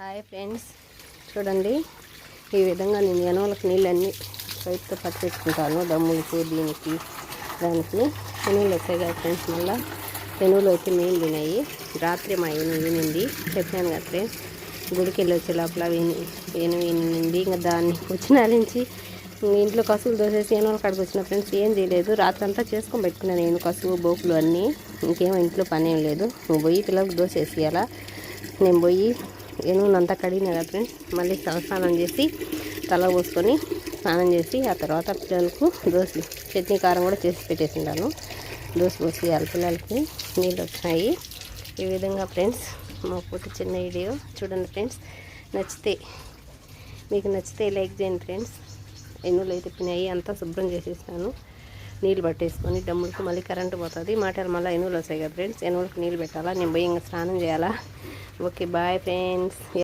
Hi friends, చూడండి ఈ విధంగా నేను ఎనువులకు నీళ్ళన్నీ పైపుతో పట్టుపెట్టుకుంటాను. దమ్ములకి దీనికి దానికి ఎనువులు వచ్చాయి కదా ఫ్రెండ్స్. మళ్ళీ ఎనువులు వచ్చి నీళ్ళు తినాయి. రాత్రి మా ఈనింది చెప్పాను కదా ఫ్రెండ్స్. గుడికి వెళ్ళి వచ్చే లోపల ఈనింది. ఇంకా దాన్ని వచ్చిన నుంచి ఇంట్లో కసువులు దోసేసి ఎనువులు కాడికి వచ్చిన ఫ్రెండ్స్. ఏం చేయలేదు, రాత్రి అంతా చేసుకొని పెట్టుకున్నాను నేను కసువు బోకులు అన్నీ. ఇంకేమో ఇంట్లో పని ఏం లేదు. నువ్వు పోయి పిల్లలకు దోసేసి అలా నేను పోయి ఎనువునంతా కడిగిన కదా ఫ్రెండ్స్. మళ్ళీ స్నానం చేసి తల పోసుకొని స్నానం చేసి ఆ తర్వాత పిల్లలకు దోశ చట్నీ కారం కూడా చేసి పెట్టేసిండాను. దోశ పోసి వాళ్ళ పిల్లలకి నీళ్ళు వచ్చినాయి. ఈ విధంగా ఫ్రెండ్స్ మా పూర్తి చిన్న వీడియో చూడండి ఫ్రెండ్స్. మీకు నచ్చితే లైక్ చేయండి ఫ్రెండ్స్. ఎనువులు అయితే పినాయి అంతా శుభ్రం చేసేస్తాను. నీళ్ళు పట్టేసుకొని డమ్ములకు మళ్ళీ కరెంటు పోతుంది. మాటలు మళ్ళీ ఎనువులు వస్తాయి కదా ఫ్రెండ్స్. ఎనువులకు నీళ్ళు పెట్టాలా, నేను పోయి ఇంకా స్నానం చేయాలా. Okay bye friends.